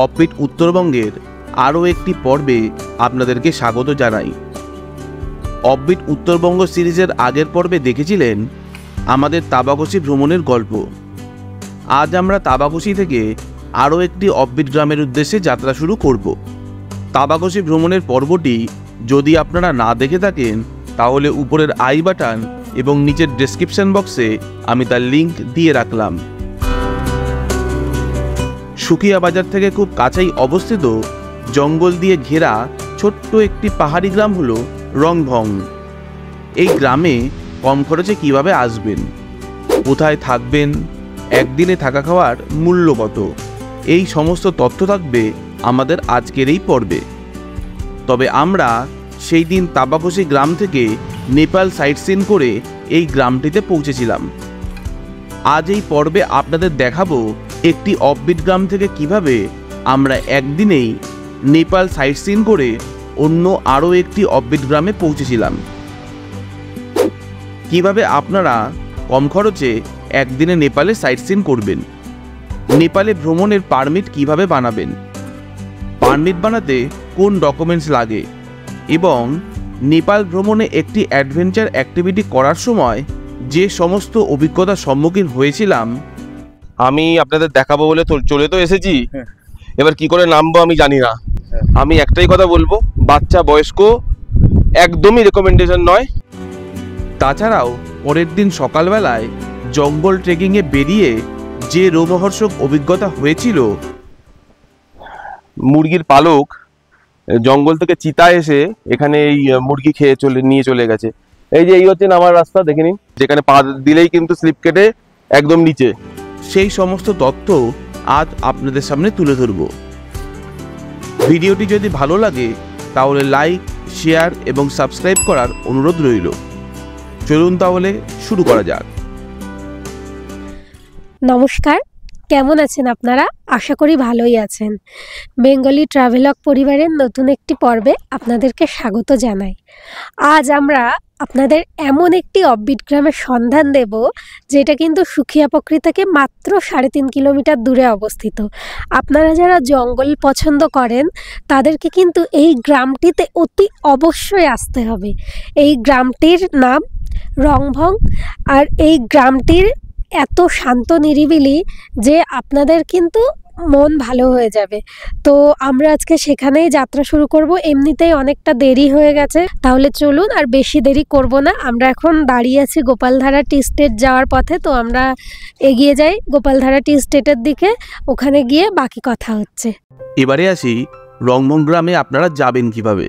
Offbeat উত্তরবঙ্গের আরও একটি পর্বে আপনাদেরকে স্বাগত জানাই। অফবিট উত্তরবঙ্গ সিরিজের আগের পর্বে দেখেছিলেন আমাদের তাবাকশি ভ্রমণের গল্প। আজ আমরা তাবাকশি থেকে আরও একটি অফবিট গ্রামের উদ্দেশ্যে যাত্রা শুরু করব। তাবাকশি ভ্রমণের পর্বটি যদি আপনারা না দেখে থাকেন তাহলে উপরের আই বাটন এবং নিচের ডেসক্রিপশন বক্সে আমি তার লিঙ্ক দিয়ে রাখলাম। সুকিয়া বাজার থেকে খুব কাছেই অবস্থিত জঙ্গল দিয়ে ঘেরা ছোট্ট একটি পাহাড়ি গ্রাম হলো রংভং। এই গ্রামে কম খরচে কিভাবে আসবেন, কোথায় থাকবেন, একদিনে থাকা খাওয়ার মূল্য কত, এই সমস্ত তথ্য থাকবে আমাদের আজকের এই পর্বে। তবে আমরা সেই দিন তাবাকশি গ্রাম থেকে নেপাল সাইট সিন করে এই গ্রামটিতে পৌঁছেছিলাম। আজ এই পর্বে আপনাদের দেখাবো একটি অফবিট গ্রাম থেকে কিভাবে আমরা একদিনেই নেপাল সাইট সিন করে অন্য আরও একটি অফবিট গ্রামে পৌঁছেছিলাম। কিভাবে আপনারা কম খরচে একদিনে নেপালে সাইট সিন করবেন, নেপালে ভ্রমণের পারমিট কিভাবে বানাবেন, পারমিট বানাতে কোন ডকুমেন্টস লাগে এবং নেপাল ভ্রমণে একটি অ্যাডভেঞ্চার অ্যাক্টিভিটি করার সময় যে সমস্ত অভিজ্ঞতার সম্মুখীন হয়েছিলাম আমি আপনাদের দেখাবো বলে চলে তো এসেছি। এবার কি করে নামবো আমি জানি না। আমি একটাই কথা বলবো, বাচ্চা বয়স্ক একদমই রেকমেন্ডেশন নয়। তাছাড়াও পরের দিন সকালবেলায় জঙ্গল ট্রেকিংয়ে বেরিয়ে যে রোমহর্ষক অভিজ্ঞতা হয়েছিল, মুরগির পালক জঙ্গল থেকে চিতা এসে এখানে এই মুরগি খেয়ে নিয়ে চলে গেছে। এই হচ্ছে নামার রাস্তা, দেখে নিন, যেখানে পা দিলেই কিন্তু স্লিপ কেটে একদম নিচে। সেই সমস্ত তথ্য আজ আপনাদের সামনে তুলে ধরব। ভিডিওটি যদি ভালো লাগে তাহলে লাইক, শেয়ার এবং সাবস্ক্রাইব করার অনুরোধ রইল। চলুন তাহলে শুরু করা যাক। নমস্কার, কেমন আছেন আপনারা? আশা করি ভালোই আছেন। বেঙ্গলি ট্রাভেলগ পরিবারের নতুন একটি পর্বে আপনাদেরকে স্বাগত জানাই। আজ আমরা আপনাদের এমন একটি অফবিট গ্রামের সন্ধান দেব যেটা কিন্তু সুখিয়াপকরি থেকে মাত্র 3.5 কিলোমিটার দূরে অবস্থিত। আপনারা যারা জঙ্গল পছন্দ করেন তাদেরকে কিন্তু এই গ্রামটিতে অতি অবশ্যই আসতে হবে। এই গ্রামটির নাম রংভং, আর এই গ্রামটির এত শান্ত নিরিবিলি যে আপনাদের কিন্তু মন ভালো হয়ে যাবে। তো আমরা আজকে সেখানেই যাত্রা শুরু করব। এমনিতেই অনেকটা দেরি হয়ে গেছে, তাহলে চলুন আর বেশি দেরি করব না। আমরা এখন দাঁড়িয়ে আছি গোপালধারা টি স্টেট যাওয়ার পথে, তো আমরা এগিয়ে যাই গোপালধারা টি স্টেটের দিকে, ওখানে গিয়ে বাকি কথা হচ্ছে। এবারে আসি রংভং গ্রামে আপনারা যাবেন কিভাবে।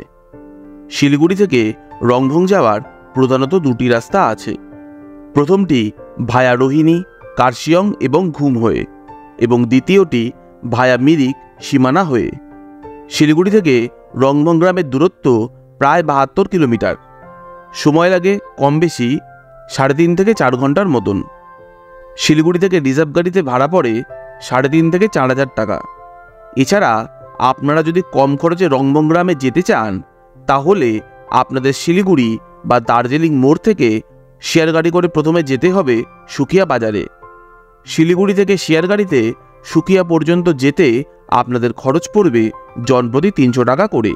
শিলিগুড়ি থেকে রংভং যাওয়ার প্রধানত দুটি রাস্তা আছে। প্রথমটি ভায়া রোহিণী, কার্শিয়ং এবং ঘুম হয়ে, এবং দ্বিতীয়টি ভায়া মিরিক, সীমানা হয়ে। শিলিগুড়ি থেকে রংভং গ্রামের দূরত্ব প্রায় 72 কিলোমিটার। সময় লাগে কম বেশি 3.5 থেকে 4 ঘন্টার মতন। শিলিগুড়ি থেকে রিজার্ভ গাড়িতে ভাড়া পড়ে 3,500 থেকে 4,000 টাকা। এছাড়া আপনারা যদি কম খরচে রংভং গ্রামে যেতে চান তাহলে আপনাদের শিলিগুড়ি বা দার্জিলিং মোড় থেকে শেয়ার গাড়ি করে প্রথমে যেতে হবে সুকিয়া বাজারে। শিলিগুড়ি থেকে শেয়ার গাড়িতে সুকিয়া পর্যন্ত যেতে আপনাদের খরচ পড়বে জনপ্রতি 300 টাকা করে।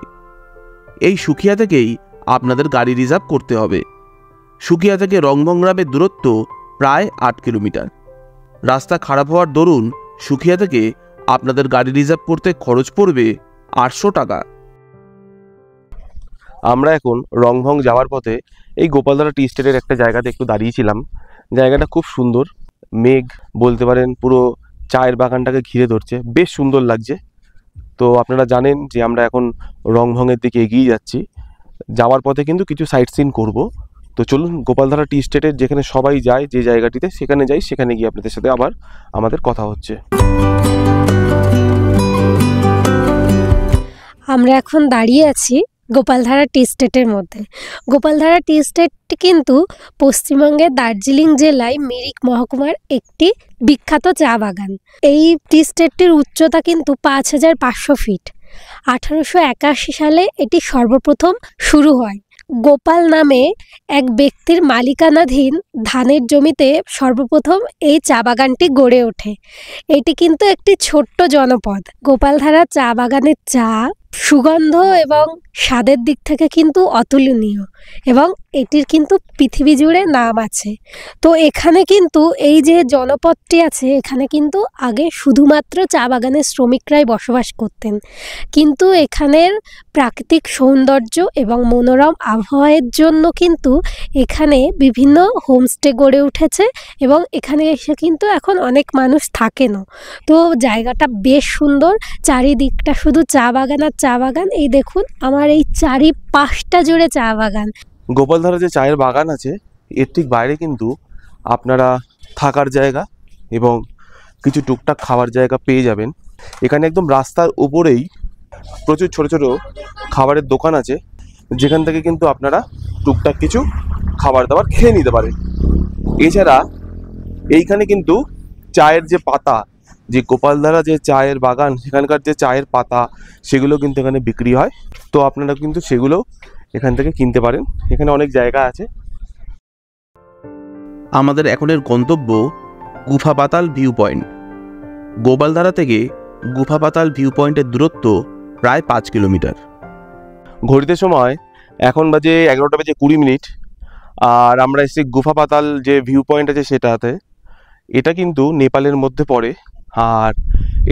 এই সুকিয়া থেকেই আপনাদের গাড়ি রিজার্ভ করতে হবে। সুকিয়া থেকে রংভং গ্রামের দূরত্ব প্রায় 8 কিলোমিটার। রাস্তা খারাপ হওয়ার দরুন সুকিয়া থেকে আপনাদের গাড়ি রিজার্ভ করতে খরচ পড়বে 800 টাকা। আমরা এখন রংভং যাওয়ার পথে এই গোপালধারা টি স্টেটের একটা জায়গাতে একটু দাঁড়িয়েছিলাম। জায়গাটা খুব সুন্দর, মেঘ বলতে পারেন পুরো চায়ের বাগানটাকে ঘিরে ধরছে, বেশ সুন্দর লাগছে। তো আপনারা জানেন যে আমরা এখন রংভংয়ের দিকে এগিয়ে যাচ্ছি। যাওয়ার পথে কিন্তু কিছু সাইট সিন করব। তো চলুন গোপালধারা টি স্টেটের যেখানে সবাই যায় যে জায়গাটিতে, সেখানে যাই, সেখানে গিয়ে আপনাদের সাথে আবার আমাদের কথা হচ্ছে। আমরা এখন দাঁড়িয়ে আছি গোপালধারা টি স্টেটের মধ্যে। গোপালধারা টি স্টেট কিন্তু পশ্চিমবঙ্গের দার্জিলিং জেলায় মিরিক মহকুমার একটি বিখ্যাত চা বাগান। এই টি স্টেটটির উচ্চতা কিন্তু 5,500 ফিট। 1881 সালে এটি সর্বপ্রথম শুরু হয়। গোপাল নামে এক ব্যক্তির মালিকানাধীন ধানের জমিতে সর্বপ্রথম এই চা বাগানটি গড়ে ওঠে। এটি কিন্তু একটি ছোট্ট জনপদ। গোপালধারা চা বাগানের চা সুগন্ধ এবং স্বাদের দিক থেকে কিন্তু অতুলনীয়, এবং এটির কিন্তু পৃথিবী জুড়ে নাম আছে। তো এখানে কিন্তু এই যে জনপদটি আছে, এখানে কিন্তু আগে শুধুমাত্র চা বাগানের শ্রমিকরাই বসবাস করতেন, কিন্তু এখানের প্রাকৃতিক সৌন্দর্য এবং মনোরম আবহাওয়ার জন্য কিন্তু এখানে বিভিন্ন হোমস্টে গড়ে উঠেছে, এবং এখানে এসে কিন্তু এখন অনেক মানুষ থাকেনও। তো জায়গাটা বেশ সুন্দর, চারিদিকটা শুধু চা বাগান আর চা বাগান। এই দেখুন আমার এই চারিপাশটা জুড়ে চা বাগান। গোপালধারা যে চায়ের বাগান আছে এর ঠিক বাইরে কিন্তু আপনারা থাকার জায়গা এবং কিছু টুকটাক খাওয়ার জায়গা পেয়ে যাবেন। এখানে একদম রাস্তার উপরেই প্রচুর ছোট ছোট খাবারের দোকান আছে, যেখান থেকে কিন্তু আপনারা টুকটাক কিছু খাবার দাবার খেয়ে নিতে পারেন। এছাড়া এইখানে কিন্তু চায়ের যে পাতা, যে গোপালধারা যে চায়ের বাগান সেখানকার যে চায়ের পাতা সেগুলো কিন্তু এখানে বিক্রি হয়। তো আপনারা কিন্তু সেগুলো এখান থেকে কিনতে পারেন। এখানে অনেক জায়গা আছে। আমাদের এখনের গন্তব্য গুফা পাতাল ভিউ পয়েন্ট। গোপালধারা থেকে গুফা পাতাল ভিউ পয়েন্টের দূরত্ব প্রায় 5 কিলোমিটার। ঘড়িতে সময় এখন বাজে 11:20 আর আমরা এসেছি গুফা পাতাল যে ভিউ পয়েন্ট আছে সেটাতে। এটা কিন্তু নেপালের মধ্যে পড়ে আর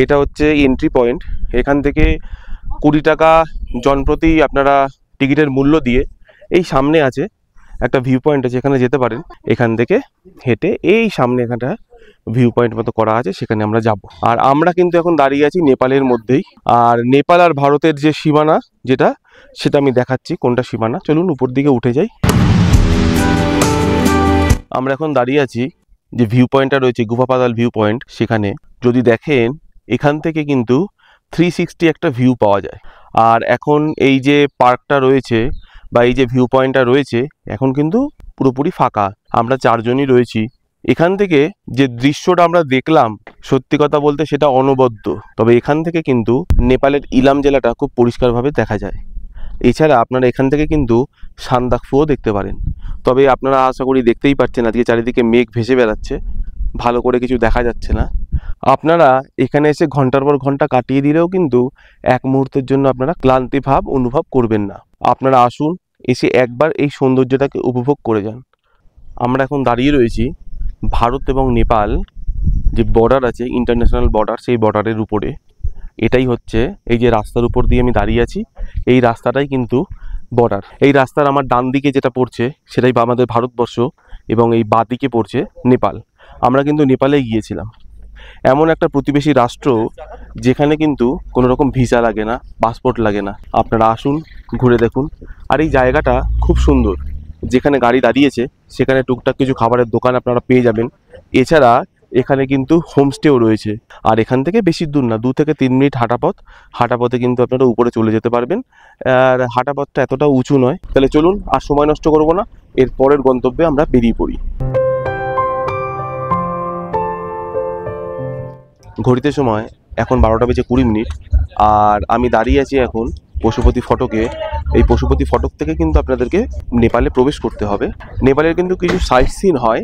এটা হচ্ছে এন্ট্রি পয়েন্ট। এখান থেকে 20 টাকা জনপ্রতি আপনারা টিকিটের মূল্য দিয়ে এই সামনে আছে একটা ভিউ পয়েন্ট আছে, এখানে যেতে পারেন। এখান থেকে হেঁটে এই সামনে এখানটা ভিউ পয়েন্ট মতো করা আছে, সেখানে আমরা যাব। আর আমরা কিন্তু এখন দাঁড়িয়ে আছি নেপালের মধ্যেই। আর নেপাল আর ভারতের যে সীমানা যেটা, সেটা আমি দেখাচ্ছি কোনটা সীমানা। চলুন উপর দিকে উঠে যাই। আমরা এখন দাঁড়িয়ে আছি যে ভিউ পয়েন্টটা রয়েছে গুফা পাতাল ভিউ পয়েন্ট, সেখানে যদি দেখেন এখান থেকে কিন্তু 360 একটা ভিউ পাওয়া যায়। আর এখন এই যে পার্কটা রয়েছে বা এই যে ভিউ পয়েন্টটা রয়েছে এখন কিন্তু পুরোপুরি ফাঁকা। আমরা 4 জনই রয়েছি। এখান থেকে যে দৃশ্যটা আমরা দেখলাম সত্যি কথা বলতে সেটা অনবদ্য। তবে এখান থেকে কিন্তু নেপালের ইলাম জেলাটা খুব পরিষ্কারভাবে দেখা যায়। এছাড়া আপনারা এখান থেকে কিন্তু সান্দাকফুও দেখতে পারেন। তবে আপনারা আশা করি দেখতেই পাচ্ছেন আজকে চারিদিকে মেঘ ভেসে বেড়াচ্ছে, ভালো করে কিছু দেখা যাচ্ছে না। আপনারা এখানে এসে ঘন্টার পর ঘন্টা কাটিয়ে দিলেও কিন্তু এক মুহূর্তের জন্য আপনারা ক্লান্তি ভাব অনুভব করবেন না। আপনারা আসুন, এসে একবার এই সৌন্দর্যটাকে উপভোগ করে যান। আমরা এখন দাঁড়িয়ে রয়েছি ভারত এবং নেপাল যে বর্ডার আছে, ইন্টারন্যাশনাল বর্ডার, সেই বর্ডারের উপরে। এটাই হচ্ছে এই যে রাস্তার উপর দিয়ে আমি দাঁড়িয়ে আছি, এই রাস্তাটাই কিন্তু বর্ডার। এই রাস্তার আমার ডান দিকে যেটা পড়ছে সেটাই আমাদের ভারতবর্ষ এবং এই বাঁ দিকে পড়ছে নেপাল। আমরা কিন্তু নেপালে গিয়েছিলাম, এমন একটা প্রতিবেশী রাষ্ট্র যেখানে কিন্তু কোনো রকম ভিসা লাগে না, পাসপোর্ট লাগে না। আপনারা আসুন, ঘুরে দেখুন। আর এই জায়গাটা খুব সুন্দর। যেখানে গাড়ি দাঁড়িয়েছে সেখানে টুকটাক কিছু খাবারের দোকান আপনারা পেয়ে যাবেন। এছাড়া এখানে কিন্তু হোমস্টেও রয়েছে। আর এখান থেকে বেশি দূর না, 2 থেকে 3 মিনিট হাঁটা পথে কিন্তু আপনারা উপরে চলে যেতে পারবেন। আর হাঁটা পথটা এতটা উঁচু নয়। তাহলে চলুন, আর সময় নষ্ট করব না, এর পরের গন্তব্যে আমরা বেরিয়ে পড়ি। ঘড়িতে সময় এখন 12:20 আর আমি দাঁড়িয়ে আছি এখন পশুপতি ফটকে। এই পশুপতি ফটক থেকে কিন্তু আপনাদেরকে নেপালে প্রবেশ করতে হবে। নেপালের কিন্তু কিছু সাইট সিন হয়,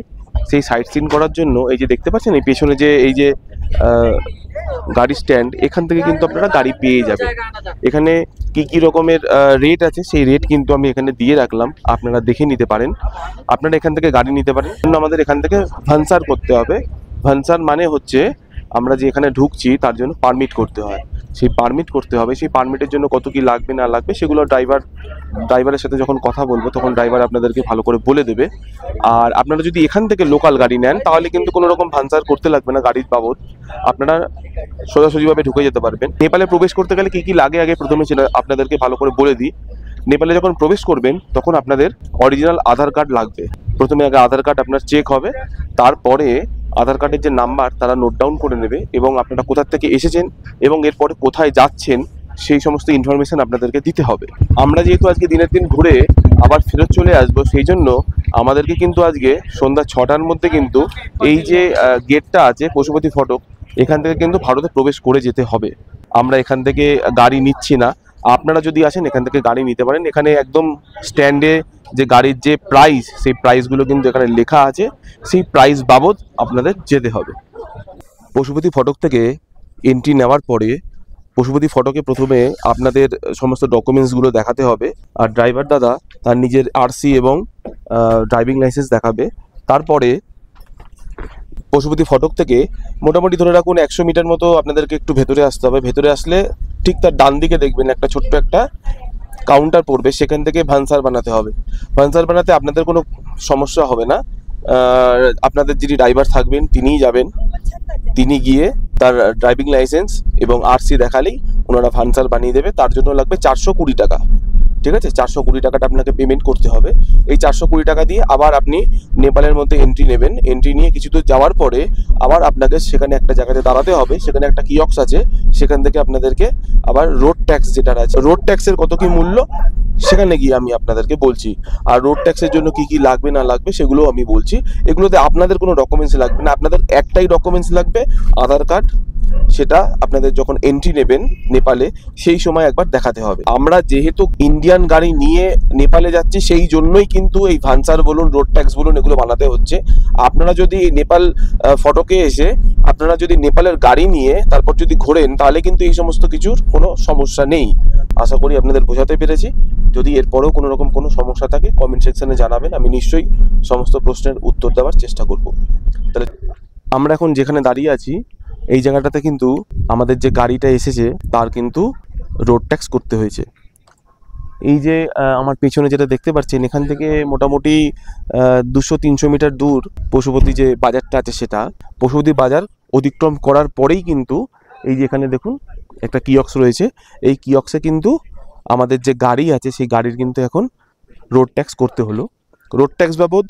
সেই সাইট সিন করার জন্য এই যে দেখতে পাচ্ছেন এই পেছনে যে এই যে গাড়ি স্ট্যান্ড, এখান থেকে কিন্তু আপনারা গাড়ি পেয়ে যাবেন। এখানে কি রকমের রেট আছে সেই রেট কিন্তু আমি এখানে দিয়ে রাখলাম, আপনারা দেখে নিতে পারেন। আপনারা এখান থেকে গাড়ি নিতে পারেন। আমাদের এখান থেকে ভানসার করতে হবে। ভানসার মানে হচ্ছে আমরা যে এখানে ঢুকছি তার জন্য পারমিট করতে হয়, সেই পারমিট করতে হবে। সেই পারমিটের জন্য কত কি লাগবে না লাগবে সেগুলো ড্রাইভারের সাথে যখন কথা বলবো তখন ড্রাইভার আপনাদেরকে ভালো করে বলে দেবে। আর আপনারা যদি এখান থেকে লোকাল গাড়ি নেন তাহলে কিন্তু কোনো রকম ভানসার করতে লাগবে না গাড়ির বাবদ, আপনারা সোজাসুজিভাবে ঢুকে যেতে পারবেন। নেপালে প্রবেশ করতে গেলে কি লাগে আগে প্রথমে সেটা আপনাদেরকে ভালো করে বলে দিই। নেপালে যখন প্রবেশ করবেন তখন আপনাদের অরিজিনাল আধার কার্ড লাগবে। প্রথমে আগে আধার কার্ড আপনার চেক হবে, তারপরে আধার কার্ডের যে নাম্বার তারা নোট ডাউন করে নেবে এবং আপনারা কোথা থেকে এসেছেন এবং এরপরে কোথায় যাচ্ছেন সেই সমস্ত ইনফরমেশন আপনাদেরকে দিতে হবে। আমরা যেহেতু আজকে দিনের দিন ঘুরে আবার ফেরত চলে আসবো, সেই জন্য আমাদেরকে কিন্তু আজকে সন্ধ্যা 6টার মধ্যে কিন্তু এই যে গেটটা আছে পশুপতি ফটক, এখান থেকে কিন্তু ভারতে প্রবেশ করে যেতে হবে। আমরা এখান থেকে গাড়ি নিচ্ছি না, আপনারা যদি আসেন এখান থেকে গাড়ি নিতে পারেন। এখানে একদম স্ট্যান্ডে যে গাড়ির যে প্রাইস, সেই প্রাইসগুলো কিন্তু এখানে লেখা আছে, সেই প্রাইস বাবদ আপনাদের যেতে হবে। পশুপতি ফটক থেকে এন্ট্রি নেওয়ার পরে পশুপতি ফটকে প্রথমে আপনাদের সমস্ত ডকুমেন্টসগুলো দেখাতে হবে, আর ড্রাইভার দাদা তার নিজের আরসি এবং ড্রাইভিং লাইসেন্স দেখাবে। তারপরে পশুপতি ফটক থেকে মোটামুটি ধরে রাখুন 100 মিটার মতো আপনাদেরকে একটু ভেতরে আসতে হবে। ভেতরে আসলে ঠিক তার ডান দিকে দেখবেন একটা ছোট্ট একটা কাউন্টার পড়বে, সেখান থেকে ভানসার বানাতে হবে। ভানসার বানাতে আপনাদের কোনো সমস্যা হবে না। আপনাদের যিনি ড্রাইভার থাকবেন তিনিই যাবেন, তিনি গিয়ে তার ড্রাইভিং লাইসেন্স এবং আরসি দেখালেই ওনারা ভানসার বানিয়ে দেবে। তার জন্য লাগবে 420 টাকা। ঠিক আছে, 420 টাকাটা আপনাকে পেমেন্ট করতে হবে। এই 420 টাকা দিয়ে আবার আপনি নেপালের মধ্যে এন্ট্রি নেবেন। এন্ট্রি নিয়ে কিছু দূর যাওয়ার পরে আবার আপনাকে সেখানে একটা জায়গাতে দাঁড়াতে হবে, সেখানে একটা কিয়ক্স আছে, সেখান থেকে আপনাদেরকে আবার রোড ট্যাক্স যেটা আছে, রোড ট্যাক্সের কত কি মূল্য সেখানে গিয়ে আমি আপনাদেরকে বলছি। আর রোড ট্যাক্সের জন্য কি কি লাগবে না লাগবে সেগুলো আমি বলছি। এগুলোতে আপনাদের কোনো ডকুমেন্টস লাগবে না, আপনাদের একটাই ডকুমেন্টস লাগবে, আধার কার্ড। সেটা আপনাদের যখন এন্ট্রি নেবেন নেপালে সেই সময় একবার দেখাতে হবে। আমরা যেহেতু ইন্ডিয়ান গাড়ি নিয়ে নেপালে যাচ্ছি, সেই জন্যই কিন্তু এই ভানসার বলুন, রোড ট্যাক্স বলুন, এগুলো বানাতে হচ্ছে। আপনারা যদি নেপাল ফটকে এসে আপনারা যদি নেপালের গাড়ি নিয়ে তারপর যদি ঘোরেন, তাহলে কিন্তু এই সমস্ত কিছুর কোনো সমস্যা নেই। আশা করি আপনাদের বোঝাতে পেরেছি। যদি এরপরেও কোনো রকম কোনো সমস্যা থাকে কমেন্ট সেকশনে জানাবেন, আমি নিশ্চয়ই সমস্ত প্রশ্নের উত্তর দেওয়ার চেষ্টা করব। তাহলে আমরা এখন যেখানে দাঁড়িয়ে আছি এই জায়গাটাতে কিন্তু আমাদের যে গাড়িটা এসেছে তার কিন্তু রোড ট্যাক্স করতে হয়েছে। এই যে আমার পেছনে যেটা দেখতে পাচ্ছেন, এখান থেকে মোটামুটি 200-300 মিটার দূর পশুপতি যে বাজারটা আছে, সেটা পশুপতি বাজার অতিক্রম করার পরেই কিন্তু এই যে এখানে দেখুন একটা কিয়ক্স রয়েছে। এই কিয়ক্সে কিন্তু আমাদের যে গাড়ি আছে সেই গাড়ির কিন্তু এখন রোড ট্যাক্স করতে হলো। রোড ট্যাক্স বাবদ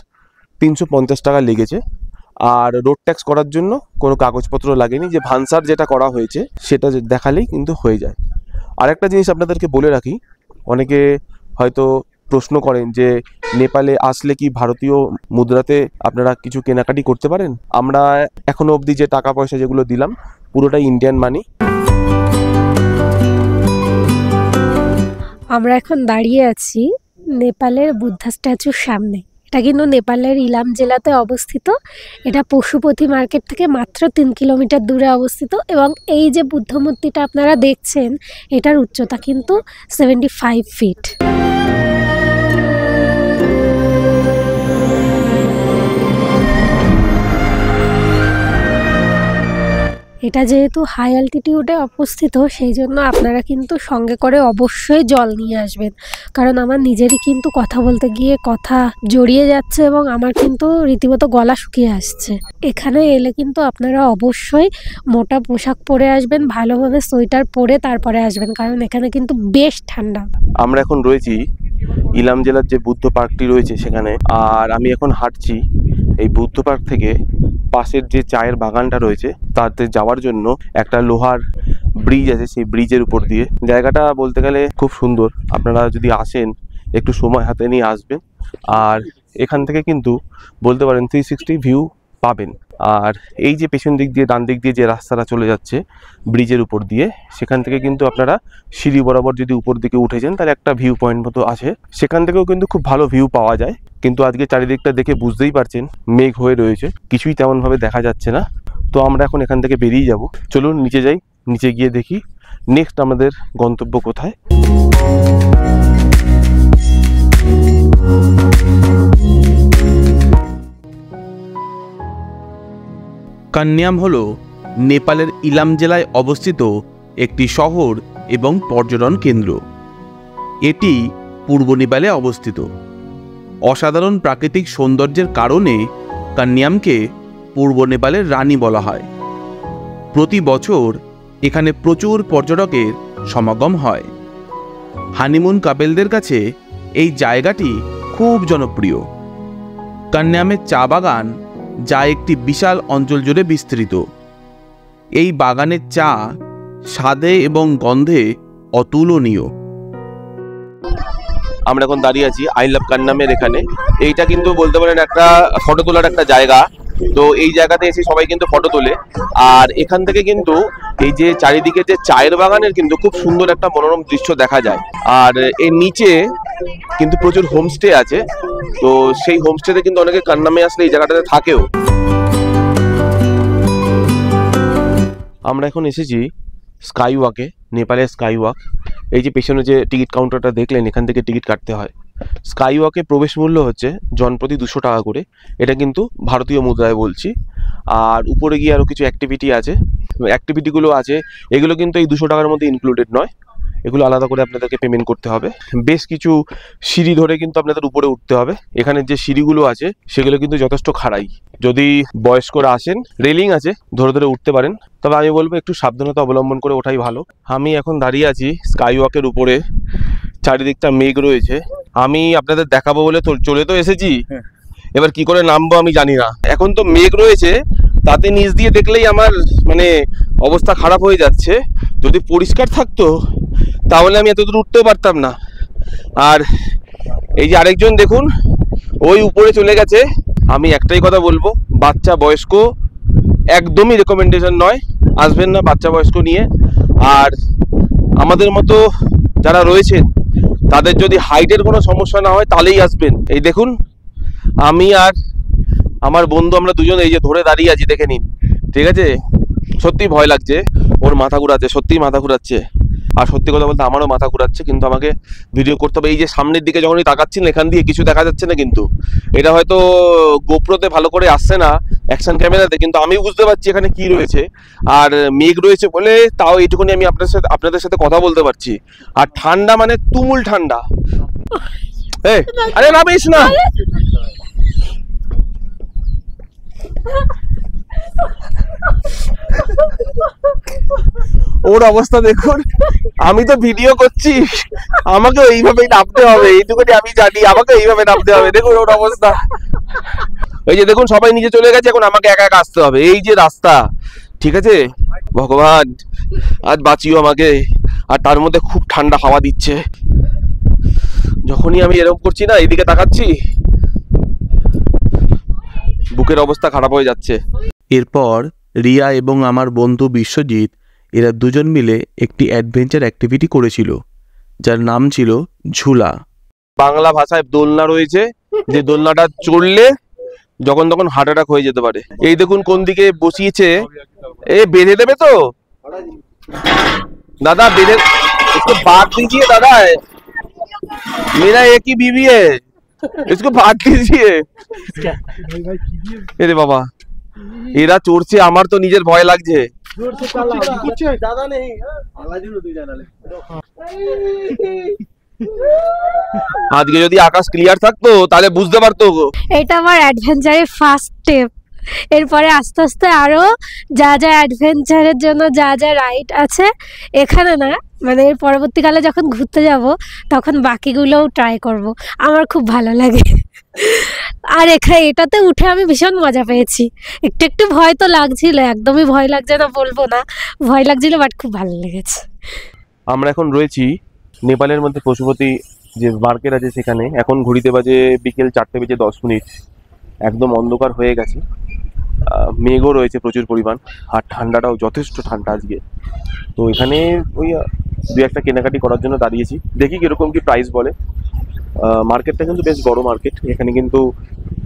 350 টাকা লেগেছে। আর রোড ট্যাক্স করার জন্য কোনো কাগজপত্র লাগেনি, যে ভানসার যেটা করা হয়েছে সেটা দেখালেই কিন্তু হয়ে যায়। আরেকটা জিনিস আপনাদেরকে বলে রাখি, অনেকে হয়তো প্রশ্ন করেন যে নেপালে আসলে কি ভারতীয় মুদ্রাতে আপনারা কিছু কেনাকাটি করতে পারেন। আমরা এখনো অবধি যে টাকা পয়সা যেগুলো দিলাম পুরোটাই ইন্ডিয়ান মানি। আমরা এখন দাঁড়িয়ে আছি নেপালের বুদ্ধা স্ট্যাচুর সামনে। এটা কিন্তু নেপালের ইলাম জেলাতে অবস্থিত। এটা পশুপতি মার্কেট থেকে মাত্র 3 কিলোমিটার দূরে অবস্থিত। এবং এই যে বুদ্ধ মূর্তিটা আপনারা দেখছেন, এটার উচ্চতা কিন্তু 75 ফিট। এটা যেহেতু হাই অ্যালটিটিউডে অবস্থিত, সেই জন্য আপনারা কিন্তু সঙ্গে করে অবশ্যই জল নিয়ে আসবেন। কারণ আমার নিজেরই কিন্তু কথা বলতে গিয়ে কথা জড়িয়ে যাচ্ছে এবং আমার কিন্তু রীতিমতো গলা শুকিয়ে আসছে। এখানে এলে কিন্তু আপনারা অবশ্যই মোটা পোশাক পরে আসবেন, ভালোভাবে সোয়েটার পরে তারপরে আসবেন, কারণ এখানে কিন্তু বেশ ঠান্ডা। আমরা এখন রয়েছি ইলাম জেলার যে বুদ্ধ পার্কটি রয়েছে সেখানে, আর আমি এখন হাঁটছি এই বুদ্ধ পার্ক থেকে পাশের যে চায়ের বাগানটা রয়েছে তাতে যাওয়ার জন্য একটা লোহার ব্রিজ আছে, সেই ব্রিজের উপর দিয়ে। জায়গাটা বলতে গেলে খুব সুন্দর, আপনারা যদি আসেন একটু সময় হাতে নিয়ে আসবেন। আর এখান থেকে কিন্তু বলতে পারেন 360 ভিউ পাবেন। আর এই যে পেছন দিক দিয়ে ডান দিক দিয়ে যে রাস্তাটা চলে যাচ্ছে ব্রিজের উপর দিয়ে, সেখান থেকে কিন্তু আপনারা সিঁড়ি বরাবর যদি উপর দিকে উঠে যান তাহলে একটা ভিউ পয়েন্ট মতো আছে, সেখান থেকেও কিন্তু খুব ভালো ভিউ পাওয়া যায়। কিন্তু আজকে চারিদিকটা দেখে বুঝতেই পারছেন মেঘ হয়ে রয়েছে, কিছুই তেমনভাবে দেখা যাচ্ছে না। তো আমরা এখন এখান থেকে বেরিয়ে যাব। চলুন নিচে যাই, নিচে গিয়ে দেখি নেক্সট আমাদের গন্তব্য কোথায়। কান্যাম হলো নেপালের ইলাম জেলায় অবস্থিত একটি শহর এবং পর্যটন কেন্দ্র। এটি পূর্ব নেপালে অবস্থিত। অসাধারণ প্রাকৃতিক সৌন্দর্যের কারণে কান্যামকে পূর্ব নেপালের রানী বলা হয়। প্রতি বছর এখানে প্রচুর পর্যটকের সমাগম হয়। হানিমুন কাপেলদের কাছে এই জায়গাটি খুব জনপ্রিয়। কান্যামের চা বাগান, যা একটি বিশাল অঞ্চল জুড়ে বিস্তৃত। এই বাগানের চা স্বাদে এবং গন্ধে অতুলনীয়। আমরা এখন দাঁড়িয়ে আছি আই লাভ কান্যামের এখানে। এইটা কিন্তু বলতে পারেন একটা ফটো তোলার একটা জায়গা। তো এই জায়গাতে এসে সবাই কিন্তু ফটো তোলে। আর এখান থেকে কিন্তু এই যে চারিদিকে যে চায়ের বাগানের কিন্তু খুব সুন্দর একটা মনোরম দৃশ্য দেখা যায়। আর এর নিচে কিন্তু প্রচুর হোমস্টে আছে, তো সেই হোমস্টেতে কিন্তু অনেকে কান্নামে আসলে এই জায়গাটাতে থাকেও। আমরা এখন এসেছি স্কাই ওয়াকে, নেপালের স্কাই ওয়াক। এই যে পেছনে যে টিকিট কাউন্টারটা দেখলেন, এখান থেকে টিকিট কাটতে হয়। স্কাই ওয়াকে প্রবেশ মূল্য হচ্ছে জনপ্রতি 200 টাকা করে, এটা কিন্তু ভারতীয় মুদ্রায় বলছি। আর উপরে গিয়ে আরও কিছু অ্যাক্টিভিটি আছে, অ্যাক্টিভিটিগুলো আছে, এগুলো কিন্তু এই 200 টাকার মধ্যে ইনক্লুডেড নয়, এগুলো আলাদা করে আপনাদেরকে পেমেন্ট করতে হবে। বেশ কিছু সিঁড়ি ধরে কিন্তু আপনাদের উপরে উঠতে হবে। এখানে যে সিঁড়িগুলো আছে সেগুলো কিন্তু যথেষ্ট খাড়াই। যদি বয়স্করা আসেন, রেলিং আছে, ধরে ধরে উঠতে পারেন, তবে আমি বলবো একটু সাবধানতা অবলম্বন করে ওঠাই ভালো। আমি এখন দাঁড়িয়ে আছি স্কাই ওয়াকের উপরে, চারিদিকটা মেঘ রয়েছে। আমি আপনাদের দেখাবো বলে তো চলে তো এসেছি, এবার কি করে নামবো আমি জানি না। এখন তো মেঘ রয়েছে, তাতে নিচ দিয়ে দেখলেই আমার মানে অবস্থা খারাপ হয়ে যাচ্ছে। যদি পরিষ্কার থাকতো তাহলে আমি এতদূর উঠতেও পারতাম না। আর এই যে আরেকজন দেখুন, ওই উপরে চলে গেছে। আমি একটাই কথা বলবো, বাচ্চা বয়স্ক একদমই রেকমেন্ডেশন নয়, আসবেন না বাচ্চা বয়স্ক নিয়ে। আর আমাদের মতো যারা রয়েছেন তাদের যদি হাইটের কোনো সমস্যা না হয় তাহলেই আসবেন। এই দেখুন, আমি আর আমার বন্ধু আমরা দুজন এই যে ধরে দাঁড়িয়ে আছি, দেখে নিন, ঠিক আছে? সত্যি ভয় লাগছে, ওর মাথা ঘুরাচ্ছে, সত্যিই মাথা ঘুরাচ্ছে। আর সত্যি কথা বলতে আমারও মাথা ঘুরাচ্ছে, কিন্তু আমাকে ভিডিও করতে হবে। এই যে সামনের দিকে যখনই তাকাচ্ছি এখান দিয়ে কিছু দেখা যাচ্ছে না, কিন্তু এটা হয়তো গোপ্রোতে ভালো করে আসছে না, অ্যাকশন ক্যামেরাতে, কিন্তু আমি বুঝতে পারছি এখানে কি রয়েছে। আর মেঘ রয়েছে বলে তাও এইটুকুনি আমি আপনাদের সাথে কথা বলতে পারছি। আর ঠান্ডা মানে তুমুল ঠান্ডা। আরে নামিস না। ওর অবস্থা দেখুন, আমি তো ভিডিও করছি, আমাকে এইভাবেই নামতে হবে, এইটুকুনি আমি জানি, আমাকে এইভাবে নামতে হবে। দেখুন ওর অবস্থা, এই যে দেখুন সবাই নিচে চলে গেছে, এখন আমাকে একা একা আসতে হবে। এই যে রাস্তা, ঠিক আছে? ভগবান আজ বাঁচিও আমাকে। আর তার মধ্যে খুব ঠান্ডা হাওয়া দিচ্ছে। যখনই আমি এরকম করছি না, এইদিকে তাকাচ্ছি, বুকের অবস্থা খারাপ হয়ে যাচ্ছে। এরপর রিয়া এবং আমার বন্ধু বিশ্বজিৎ, এরা দুজন মিলে একটি অ্যাডভেঞ্চার অ্যাক্টিভিটি করেছিল, যার নাম ছিল ঝুলা। বাংলা ভাষায় দোলনা রয়েছে, যে দোলনাটা চড়লে যখন তখন হার্ট অ্যাটাক হয়ে যেতে পারে। এই দেখুন কোন দিকে বসিয়েছে, এ বেঁধে দেবে তো দাদা, বেঁধে इसको बांध दीजिए दादा, मेरा एक ही बीवी है, इसको बांध दीजिए। এরে বাবা, এরা চড়ছে, আমার তো নিজের ভয় লাগছে। আজকে যদি আকাশ ক্লিয়ার থাকতো তাহলে বুঝতে পারতো। এটা আমার অ্যাডভেঞ্চারের ফার্স্ট স্টেপ। এরপরে আস্তে আস্তে আরো যা যা অ্যাডভেঞ্চারের জন্য যা যা রাইড আছে এখানে না, মানে এর পরবর্তীকালে যখন ঘুরতে যাব তখন বাকিগুলোও ট্রাই করব। আমার খুব ভালো লাগে। আর এটাতে উঠে আমি ভীষণ মজা পেয়েছি। একটু একটু ভয় তো লাগছিল, একদমই ভয় লাগছে না বলবো না, ভয় লাগছিল, বাট খুব ভালো লেগেছে। আমরা এখন রয়েছি নেপালের মধ্যে পশুপতি যে মার্কেট আছে সেখানে। এখন ঘড়িতে বাজে বিকেল 4:10। একদম অন্ধকার হয়ে গেছে, মেঘও রয়েছে প্রচুর পরিমাণ, আর ঠান্ডাটাও যথেষ্ট ঠান্ডা আজকে। তো এখানে ওই দু একটা কেনাকাটি করার জন্য দাঁড়িয়েছি, দেখি কিরকম কি প্রাইস বলে। মার্কেটটা কিন্তু বেশ বড় মার্কেট, এখানে কিন্তু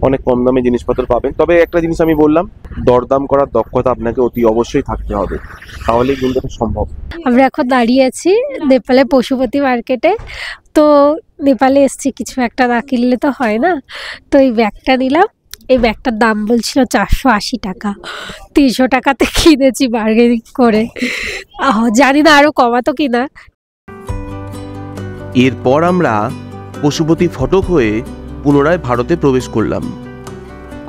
অনেক কম দামে জিনিসপত্র পাবেন। তবে একটা জিনিস আমি বললাম, দরদাম করার দক্ষতা আপনাকে অতি অবশ্যই থাকতে হবে, তাহলেই কিন্তু সম্ভব। আমরা এখন দাঁড়িয়ে আছি নেপালে পশুপতি মার্কেটে। তো নেপালে এসছি, কিছু একটা না কিনলে তো হয় না। তো এই ব্যাগটা নিলাম। এই ব্যাগটার দাম বলছিল 480 টাকা, 300 টাকাতে কিনেছি বার্গেনিং করে। জানি না আরো কমাতো কিনা। এরপর আমরা পশুপতি ফটক হয়ে পুনরায় ভারতে প্রবেশ করলাম।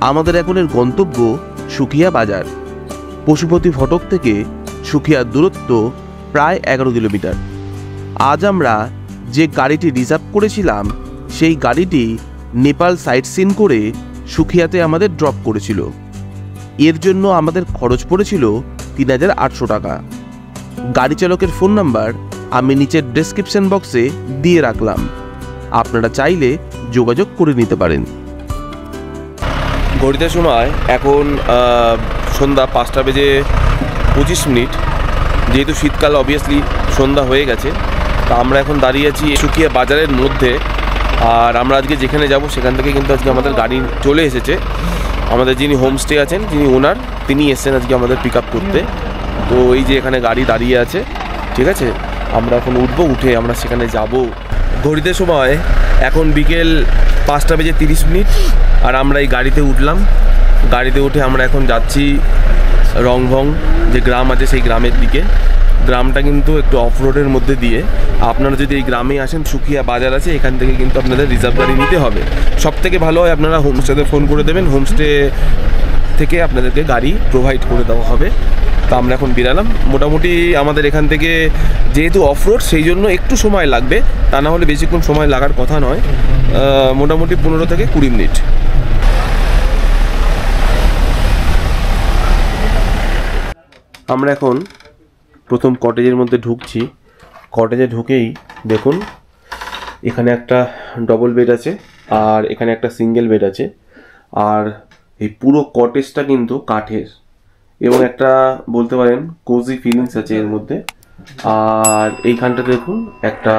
আমাদের এখনের গন্তব্য সুখিয়া বাজার। পশুপতি ফটক থেকে সুখিয়ার দূরত্ব প্রায় 11 কিলোমিটার। আজ আমরা যে গাড়িটি রিজার্ভ করেছিলাম সেই গাড়িটি নেপাল সাইট সিন করে সুখিয়াতে আমাদের ড্রপ করেছিল। এর জন্য আমাদের খরচ পড়েছিল 3800 টাকা। গাড়ি চালকের ফোন নাম্বার আমি নিচের ডেসক্রিপশন বক্সে দিয়ে রাখলাম, আপনারা চাইলে যোগাযোগ করে নিতে পারেন। ঘড়িতে সময় এখন সন্ধ্যা 5:25। যেহেতু শীতকাল অবভিয়াসলি সন্ধ্যা হয়ে গেছে, তা আমরা এখন দাঁড়িয়ে আছি সুকিয়া বাজারের মধ্যে। আর আমরা আজকে যেখানে যাব সেখান থেকে কিন্তু আজকে আমাদের গাড়ি চলে এসেছে। আমাদের যিনি হোমস্টে আছেন, যিনি ওনার, তিনি এসেছেন আজকে আমাদের পিক আপ করতে। তো এই যে এখানে গাড়ি দাঁড়িয়ে আছে, ঠিক আছে, আমরা এখন উঠবো, উঠে আমরা সেখানে যাব। ঘড়িতে সময় এখন বিকেল 5:30। আর আমরা এই গাড়িতে উঠলাম। গাড়িতে উঠে আমরা এখন যাচ্ছি রংভং যে গ্রাম আছে সেই গ্রামের দিকে। গ্রামটা কিন্তু একটু অফ রোডের মধ্যে দিয়ে। আপনারা যদি এই গ্রামে আসেন, সুকিয়া বাজার আছে, এখান থেকে কিন্তু আপনাদের রিজার্ভ গাড়ি নিতে হবে। সব থেকে ভালো হয় আপনারা হোমস্টেতে ফোন করে দেবেন, হোমস্টে থেকে আপনাদেরকে গাড়ি প্রোভাইড করে দেওয়া হবে। তো আমরা এখন বেরালাম। মোটামুটি আমাদের এখান থেকে যেহেতু অফ রোড সেই জন্য একটু সময় লাগবে, তা না হলে বেশিক্ষণ সময় লাগার কথা নয়। মোটামুটি 15 থেকে 20 মিনিট। আমরা এখন প্রথম কটেজের মধ্যে ঢুকছি। কটেজে ঢুকেই দেখুন এখানে একটা ডবল বেড আছে আর এখানে একটা সিঙ্গেল বেড আছে। আর এই পুরো কটেজটা কিন্তু কাঠের এবং একটা বলতে পারেন কোজি ফিলিংস আছে এর মধ্যে। আর এইখানটা দেখুন একটা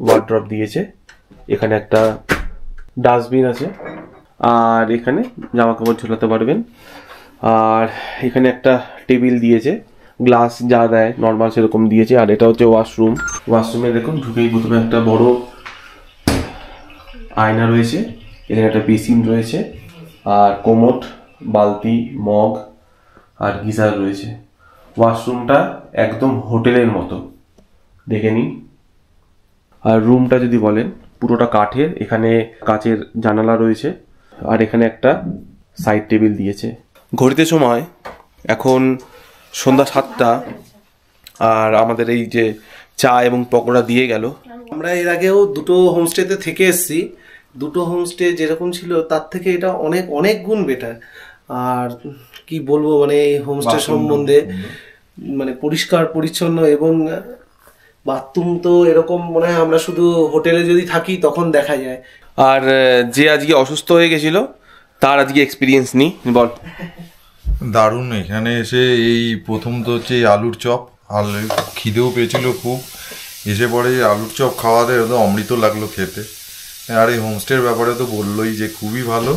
ওয়ার্ড্রপ দিয়েছে, এখানে একটা ডাস্টবিন আছে, আর এখানে জামা কাপড় ঝোলাতে পারবেন। আর এখানে একটা টেবিল দিয়েছে, গ্লাস যা দেয় নর্মাল সেরকম দিয়েছে। আর এটা হচ্ছে ওয়াশরুম। ওয়াশরুমে দেখুন ঢুকেই প্রথমে একটা বড় আয়না রয়েছে, এখানে একটা বেসিন রয়েছে, আর কোমোড, বালতি, মগ আর গিজার রয়েছে। ওয়াশরুমটা একদম হোটেলের মতো, দেখে নিন। আর রুমটা যদি বলেন পুরোটা কাঠের, এখানে কাচের জানালা রয়েছে, আর এখানে একটা সাইড টেবিল দিয়েছে। ঘড়িতে সময় এখন সন্ধ্যা 7টা। আর আমাদের এই যে চা এবং পকোড়া দিয়ে গেল। আমরা এর আগেও দুটো হোমস্টেতে থেকে এসেছি। দুটো হোমস্টে যেরকম ছিল তার থেকে এটা অনেক অনেক গুণ বেটার। আর কি বলবো, মানে এই হোমস্টে সম্বন্ধে, মানে পরিষ্কার পরিচ্ছন্ন এবং বাথরুম তো এরকম মনে হয় আমরা শুধু হোটেলে যদি থাকি তখন দেখা যায়। আর যে আজকে অসুস্থ হয়ে গেছিল তার আজকে এক্সপিরিয়েন্স নি, বল। দারুণ। এখানে এসে এই প্রথম তো হচ্ছে এই আলুর চপ, আর খিদেও পেয়েছিল খুব। এসে পরে আলুর চপ খাওয়াতে একদম অমৃত লাগলো খেতে। আর এই হোমস্টের ব্যাপারে তো বললোই যে খুবই ভালো।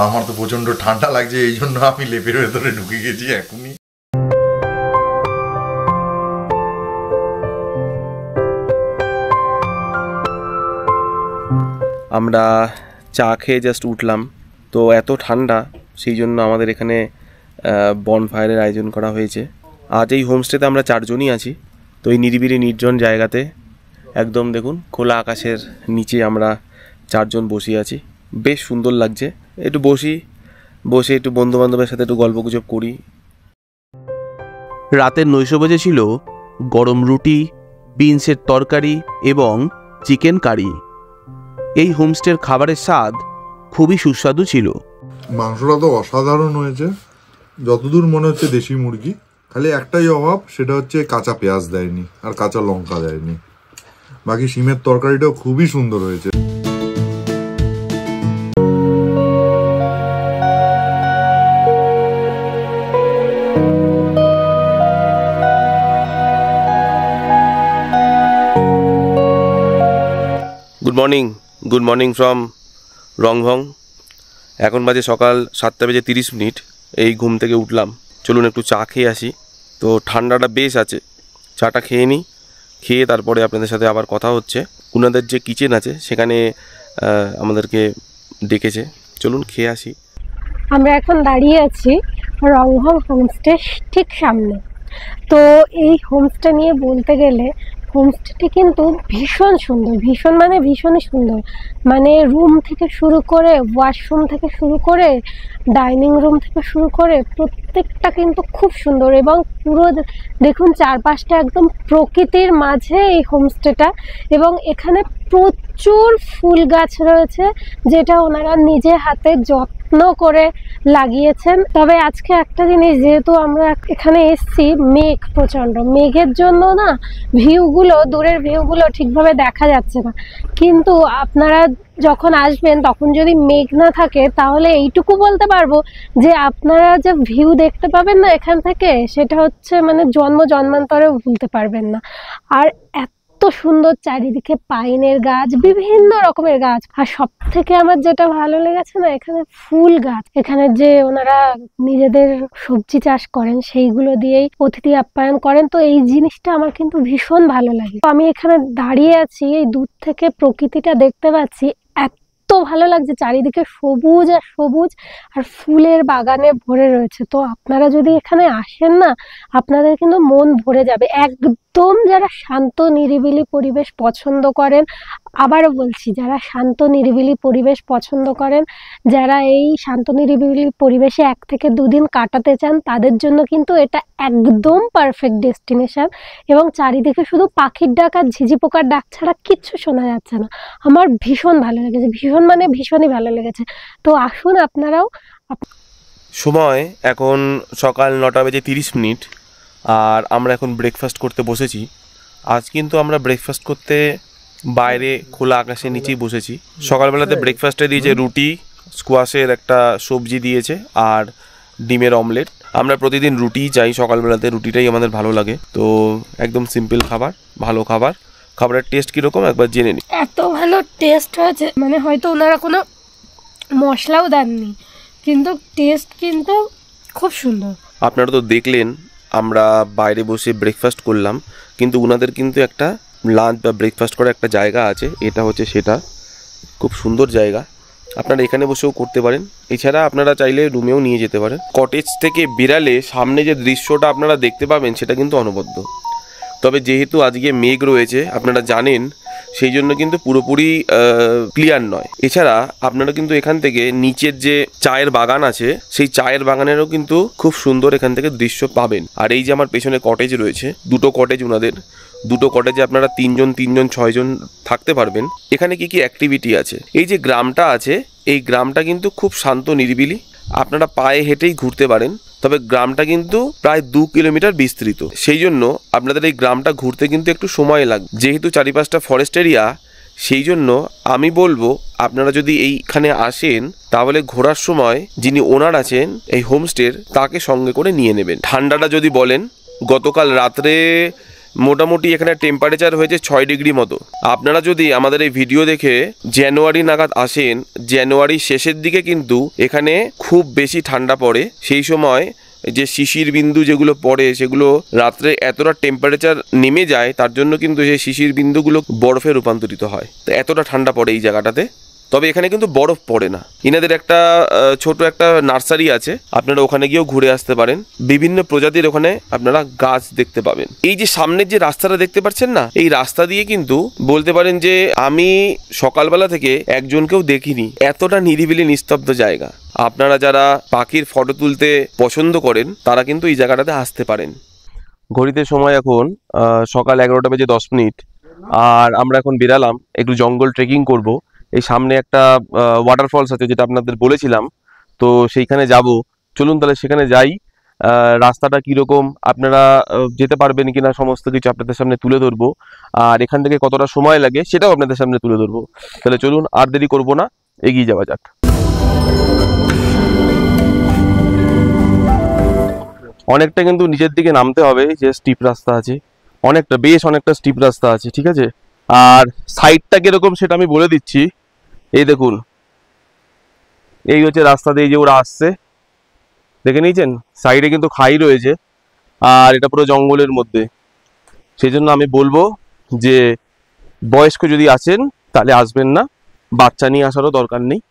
আমার তো প্রচণ্ড ঠান্ডা লাগছে, এই জন্য আমি লেপের ভেতরে ঢুকে গেছি এখনই। আমরা চা খেয়ে জাস্ট উঠলাম, তো এত ঠান্ডা সেই জন্য আমাদের এখানে বনফায়ারের আয়োজন করা হয়েছে। আজ এই হোমস্টেতে আমরা 4 জনই আছি। তো এই নিরিবিলি নির্জন জায়গাতে একদম দেখুন খোলা আকাশের নিচে আমরা 4 জন বসে আছি। বেশ সুন্দর লাগছে। একটু বসে একটু বন্ধু বান্ধবের সাথে একটু গল্পগুজব করি। রাতের 9:00 বেজেছিল। গরম রুটি, বিনসের তরকারি এবং চিকেন কারি। এই হোমস্টের খাবারের স্বাদ খুবই সুস্বাদু ছিল। মাংসটা তো অসাধারণ হয়েছে, যতদূর মনে হচ্ছে দেশি মুরগি। খালি একটাই অভাব, সেটা হচ্ছে কাঁচা পেঁয়াজ দেয়নি আর কাঁচা লঙ্কা দেয়নি। বাকি শিমের তরকারিটাও খুবই সুন্দর হয়েছে। গুড মর্নিং ফ্রম রংভং। এখন বাজে সকাল 7:30। এই ঘুম থেকে উঠলাম, চলুন একটু চা খেয়ে আসি। তো ঠান্ডাটা বেশ আছে, চাটা খেয়ে নিই। খেয়ে তারপরে আপনাদের সাথে আবার কথা হচ্ছে। ওনাদের যে কিচেন আছে সেখানে আমাদেরকে ডেকেছে, চলুন খেয়ে আসি। আমরা এখন দাঁড়িয়ে আছি রংভং হোমস্টে ঠিক সামনে। তো এই হোমস্টে নিয়ে বলতে গেলে হোমস্টেটি কিন্তু ভীষণ সুন্দর, ভীষণই সুন্দর। মানে রুম থেকে শুরু করে, ওয়াশরুম থেকে শুরু করে, ডাইনিং রুম থেকে শুরু করে প্রত্যেকটা কিন্তু খুব সুন্দর। এবং পুরো দেখুন চারপাশটা একদম প্রকৃতির মাঝে এই হোমস্টেটা। এবং এখানে প্রচুর ফুল গাছ রয়েছে, যেটা ওনারা নিজে হাতে যত্ন যত্ন করে লাগিয়েছেন। তবে আজকে একটা জিনিস, যেহেতু আমরা এখানে এসছি, মেঘ প্রচণ্ড, মেঘের জন্য না ভিউগুলো, দূরের ভিউগুলো ঠিকভাবে দেখা যাচ্ছে না। কিন্তু আপনারা যখন আসবেন তখন যদি মেঘ না থাকে তাহলে এইটুকু বলতে পারবো যে আপনারা যে ভিউ দেখতে পাবেন না এখান থেকে, সেটা হচ্ছে মানে জন্মান্তরেও ভুলতে পারবেন না। আর এত সুন্দর চারিদিকে পাইনের গাছ, বিভিন্ন রকমের গাছ। আর সব থেকে আমার যেটা ভালো লেগেছে না, এখানে ফুল গাছ, এখানে যে ওনারা নিজেদের সবজি চাষ করেন সেইগুলো দিয়েই অতিথি আপ্যায়ন করেন। তো এই জিনিসটা আমার কিন্তু ভীষণ ভালো লাগে। তো আমি এখানে দাঁড়িয়ে আছি, এই দূর থেকে প্রকৃতিটা দেখতে পাচ্ছি, এত ভালো লাগছে, চারিদিকে সবুজ আর সবুজ, আর ফুলের বাগানে ভরে রয়েছে। তো আপনারা যদি এখানে আসেন না, আপনাদের কিন্তু মন ভরে যাবে। একদম যারা শান্ত নিরিবিলি পরিবেশ পছন্দ করেন, আবারও বলছি, যারা শান্ত নিরিবিলি পরিবেশ পছন্দ করেন, যারা এই শান্ত নিরিবিলি পরিবেশে 1 থেকে 2 দিন কাটাতে চান, তাদের জন্য কিন্তু এটা একদম পারফেক্ট ডেস্টিনেশন। এবং চারিদিকে শুধু পাখির ডাক আর ঝিঝি পোকার ডাক ছাড়া কিচ্ছু শোনা যাচ্ছে না। আমার ভীষণ ভালো লেগেছে, ভীষণ মানে ভীষণই ভালো লেগেছে। তো আসুন আপনারাও। সময় এখন সকাল 9:30, আর আমরা এখন ব্রেকফাস্ট করতে বসেছি। আজ কিন্তু আমরা ব্রেকফাস্ট করতে বাইরে খোলা আকাশের নিচেই বসেছি। সকালবেলাতে ব্রেকফাস্টে দিয়েছে রুটি, স্কোয়াশের একটা সবজি দিয়েছে, আর ডিমের অমলেট। আমরা প্রতিদিন রুটিই চাই সকালবেলাতে, রুটিটাই আমাদের ভালো লাগে। তো একদম সিম্পল খাবার, ভালো খাবার। খাবারের টেস্ট কীরকম একবার জেনে নিই। এত ভালো টেস্ট হয়েছে, মানে হয়তো ওনারা কোনো মশলাও দেননি, কিন্তু টেস্ট কিন্তু খুব সুন্দর। আপনারা তো দেখলেন আমরা বাইরে বসে ব্রেকফাস্ট করলাম, কিন্তু ওনাদের কিন্তু একটা লাঞ্চ বা ব্রেকফাস্ট করার একটা জায়গা আছে। এটা হচ্ছে সেটা, খুব সুন্দর জায়গা, আপনারা এখানে বসেও করতে পারেন। এছাড়া আপনারা চাইলে রুমেও নিয়ে যেতে পারেন। কটেজ থেকে বেরালে সামনে যে দৃশ্যটা আপনারা দেখতে পাবেন সেটা কিন্তু অনবদ্য। তবে যেহেতু আজকে মেঘ রয়েছে আপনারা জানেন, সেই জন্য কিন্তু পুরোপুরি ক্লিয়ার নয়। এছাড়া আপনারা কিন্তু এখান থেকে নিচের যে চায়ের বাগান আছে, সেই চায়ের বাগানেরও কিন্তু খুব সুন্দর এখান থেকে দৃশ্য পাবেন। আর এই যে আমার পেছনে কটেজ রয়েছে, 2টো কটেজ ওনাদের, 2টো কটেজে আপনারা 3 জন 6 জন থাকতে পারবেন। এখানে কি কি অ্যাক্টিভিটি আছে, এই যে গ্রামটা আছে, এই গ্রামটা কিন্তু খুব শান্ত নিরিবিলি, আপনারা পায়ে হেঁটেই ঘুরতে পারেন। তবে গ্রামটা কিন্তু প্রায় 2 কিলোমিটার বিস্তৃত, সেই জন্য আপনাদের এই গ্রামটা ঘুরতে কিন্তু একটু সময় লাগবে। যেহেতু চারিপাশটা ফরেস্ট এরিয়া, সেই জন্য আমি বলবো আপনারা যদি এইখানে আসেন তাহলে ঘোরার সময় যিনি ওনার আছেন এই হোমস্টের, তাকে সঙ্গে করে নিয়ে নেবেন। ঠান্ডাটা যদি বলেন, গতকাল রাত্রে মোটামুটি এখানে টেম্পারেচার হয়েছে 6 ডিগ্রি মতো। আপনারা যদি আমাদের এই ভিডিও দেখে জানুয়ারি নাগাদ আসেন, জানুয়ারির শেষের দিকে কিন্তু এখানে খুব বেশি ঠান্ডা পড়ে। সেই সময় যে শিশির বিন্দু যেগুলো পড়ে, সেগুলো রাত্রে এতটা টেম্পারেচার নেমে যায়, তার জন্য কিন্তু সেই শিশির বিন্দুগুলো বরফে রূপান্তরিত হয়। তো এতটা ঠান্ডা পড়ে এই জায়গাটাতে। তবে এখানে কিন্তু বরফ পড়ে না। এনাদের একটা ছোট একটা নার্সারি আছে, আপনারা ওখানে গিয়েও ঘুরে আসতে পারেন। বিভিন্ন প্রজাতির ওখানে আপনারা গাছ দেখতে পাবেন। এই যে সামনের যে রাস্তাটা দেখতে পাচ্ছেন না, এই রাস্তা দিয়ে কিন্তু বলতে পারেন যে আমি সকালবেলা থেকে একজনকেও দেখিনি, এতটা নিরিবিলি নিস্তব্ধ জায়গা। আপনারা যারা পাখির ফটো তুলতে পছন্দ করেন তারা কিন্তু এই জায়গাটাতে আসতে পারেন। ঘড়িতে সময় এখন সকাল 11:10, আর আমরা এখন বেরালাম একটু জঙ্গল ট্রেকিং করব। এই সামনে একটা ওয়াটারফলস আছে যেটা আপনাদের বলেছিলাম, তো সেইখানে যাব। চলুন তাহলে সেখানে যাই। রাস্তাটা কীরকম, আপনারা যেতে পারবেন কিনা, সমস্ত কিছু আপনাদের সামনে তুলে ধরবো। আর এখান থেকে কতটা সময় লাগে সেটাও আপনাদের সামনে তুলে ধরবো। তাহলে চলুন, আর দেরি করবো না, এগিয়ে যাওয়া যাক। অনেকটা কিন্তু নিচের দিকে নামতে হবে, যে স্টিপ রাস্তা আছে, অনেকটা, বেশ অনেকটা স্টিপ রাস্তা আছে, ঠিক আছে। আর সাইডটা কিরকম সেটা আমি বলে দিচ্ছি। এই দেখুন, এই হচ্ছে রাস্তা দিয়ে যে ওরা আসছে, দেখে নিয়েছেন, সাইডে কিন্তু খাই রয়েছে, আর এটা পুরো জঙ্গলের মধ্যে। সেই জন্য আমি বলবো যে বয়স্ক যদি আছেন তাহলে আসবেন না, বাচ্চা নিয়ে আসারও দরকার নেই।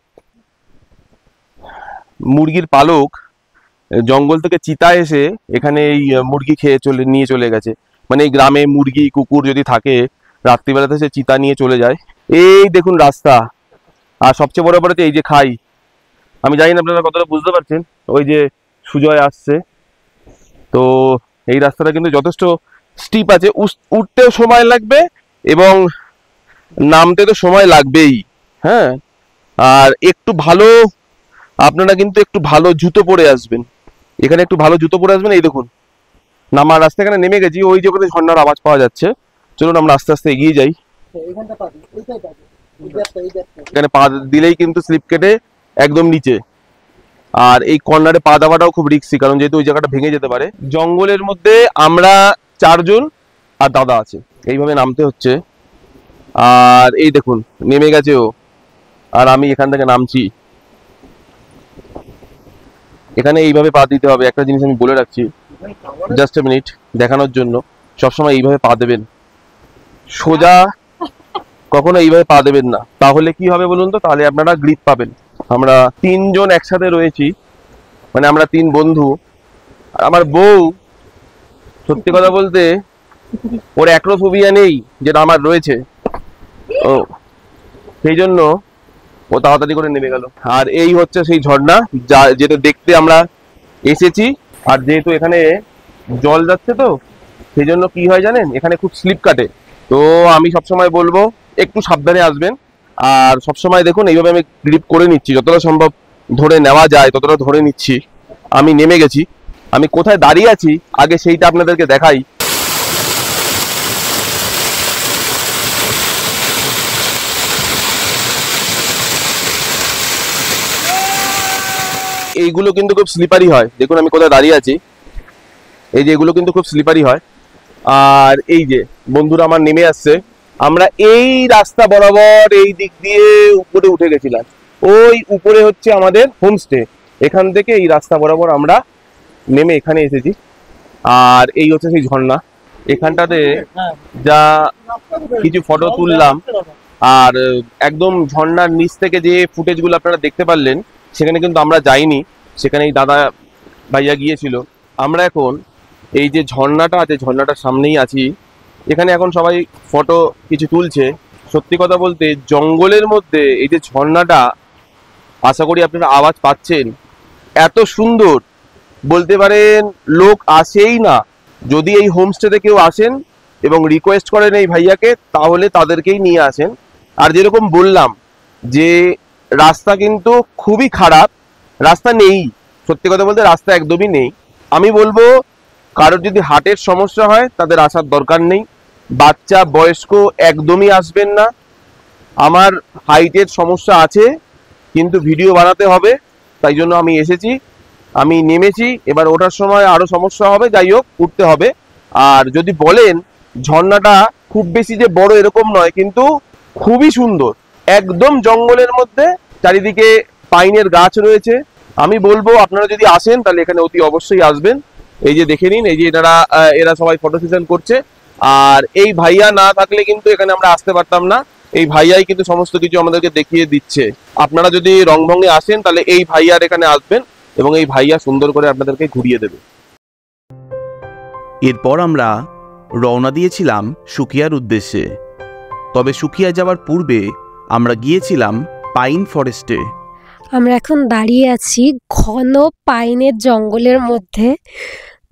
মুরগির পালক জঙ্গল থেকে চিতা এসে এখানে এই মুরগি খেয়ে নিয়ে চলে গেছে। মানে এই গ্রামে মুরগি কুকুর যদি থাকে, রাত্রিবেলাতে সে চিতা নিয়ে চলে যায়। এই দেখুন রাস্তা, আর সবচেয়ে বড় ব্যাপার হচ্ছে এই যে খাই। আমি জানি না আপনারা কতটা বুঝতে পারছেন, ওই যে সুজয় আসছে। তো এই রাস্তাটা কিন্তু যথেষ্ট স্টিপ আছে, উঠতেও সময় লাগবে এবং নামতে তো সময় লাগবেই। হ্যাঁ, আর একটু ভালো আপনারা কিন্তু একটু ভালো জুতো পরে আসবেন, এখানে একটু ভালো জুতো পরে আসবেন। এই দেখুন নামার রাস্তা, এখানে নেমে গেছি, ওই যে ওখানে ঝর্ণার আওয়াজ পাওয়া যাচ্ছে। চলুন আমরা আস্তে আস্তে এগিয়ে যাই। এখানে পা দিলেই কিন্তু স্লিপ কেটে একদম নিচে, আর এই কর্নারে পা দেওয়াটাও খুব রিস্কি, কারণ যেহেতু ওই জায়গাটা ভেঙে যেতে পারে। জঙ্গলের মধ্যে আমরা 4 জন আর দাদা আছে, এইভাবে নামতে হচ্ছে। আর এই দেখুন নেমে গেছে ও, আর আমি এখান থেকে নামছি। এখানে এইভাবে পা দিতে হবে। একটা জিনিস আমি বলে রাখছি, জাস্ট এ মিনিট, দেখানোর জন্য, সবসময় এইভাবে পা দেবেন, সোজা কখনো এইভাবে পা দেবেন না। তাহলে কি হবে বলুন তো, তাহলে আপনারা গ্রিপ পাবেন। আমরা 3 জন একসাথে রয়েছি, মানে আমরা 3 বন্ধু। আর আমার বউ, সত্যি কথা বলতে ওর অ্যাক্রোফোবিয়া নেই যেটা আমার রয়েছে, ও সেই জন্য ও তাড়াতাড়ি করে নেমে গেল। আর এই হচ্ছে সেই ঝর্ণা যেটা দেখতে আমরা এসেছি। আর যেহেতু এখানে জল যাচ্ছে, তো সেই জন্য কি হয় জানেন, এখানে খুব স্লিপ কাটে। তো আমি সবসময় বলবো একটু সাবধানে আসবেন। আর সবসময় দেখুন এইভাবে আমি গ্রিপ করে নিচ্ছি, যতটা সম্ভব ধরে নেওয়া যায় ততটা ধরে নিচ্ছি। আমি নেমে গেছি। আমি কোথায় দাঁড়িয়ে আছি আগে সেইটা আপনাদেরকে দেখাই। এইগুলো কিন্তু খুব স্লিপারি হয়, দেখুন আমি কোথায় দাঁড়িয়ে আছি, এই যে এগুলো কিন্তু খুব স্লিপারি হয়। আর এই যে বন্ধুরা আমার নেমে আসছে, আমরা এই রাস্তা বরাবর এই দিক দিয়ে উপরে উঠে গেছিলাম। ওই উপরে হচ্ছে আমাদের হোমস্টে, এখান থেকে এই রাস্তা বরাবর আমরা নেমে এখানে এসেছি। আর এই হচ্ছে সেই ঝর্ণা। এখানটাতে যা কিছু ফটো তুললাম, আর একদম ঝর্ণার নিচ থেকে যে ফুটেজগুলো আপনারা দেখতে পারলেন, সেখানে কিন্তু আমরা যাইনি, সেখানে এই দাদা ভাইয়া গিয়েছিল। আমরা এখন এই যে ঝর্ণাটা আছে, ঝর্ণাটার সামনেই আছি। এখানে এখন সবাই ফটো কিছু তুলছে। সত্যি কথা বলতে জঙ্গলের মধ্যে এই যে ঝর্ণাটা, আশা করি আপনারা আওয়াজ পাচ্ছেন, এত সুন্দর, বলতে পারেন লোক আসেই না। যদি এই হোমস্টেতে কেউ আসেন এবং রিকোয়েস্ট করেন এই ভাইয়াকে, তাহলে তাদেরকেই নিয়ে আসেন। আর যেরকম বললাম যে রাস্তা কিন্তু খুবই খারাপ, রাস্তা নেই, সত্যি কথা বলতে রাস্তা একদমই নেই। আমি বলবো কারোর যদি হার্টের সমস্যা হয় তাদের আসার দরকার নেই, বাচ্চা বয়স্ক একদমই আসবেন না। আমার হাইটের সমস্যা আছে, কিন্তু ভিডিও বানাতে হবে, তাই জন্য আমি এসেছি। আমি নেমেছি, এবার ওঠার সময় আরো সমস্যা হবে, যাই হোক উঠতে হবে। আর যদি বলেন ঝর্ণাটা খুব বেশি যে বড় এরকম নয়, কিন্তু খুবই সুন্দর, একদম জঙ্গলের মধ্যে, চারিদিকে পাইনের গাছ রয়েছে। আমি বলবো আপনারা যদি আসেন তাহলে এখানে অতি অবশ্যই আসবেন। এই যে দেখে নিন, এই যে এরা সবাই ফটো সেশন করছে। আর এই ভাইয়া না থাকলে কিন্তু এখানে আমরা আসতে পারতাম না, এই ভাইয়াই কিন্তু সমস্ত কিছু আমাদেরকে দেখিয়ে দিচ্ছে। আপনারা যদি রংভঙ্গে আসেন তাহলে এই ভাইয়ার এখানে আসবেন, এবং এই ভাইয়া সুন্দর করে আপনাদেরকে ঘুরিয়ে দেবে। এরপর আমরা রওনা দিয়েছিলাম সুকিয়ার উদ্দেশ্যে। তবে সুকিয়া যাওয়ার পূর্বে আমরা গিয়েছিলাম পাইন ফরেস্টে। আমরা এখন দাঁড়িয়ে আছি ঘন পাইনের জঙ্গলের মধ্যে।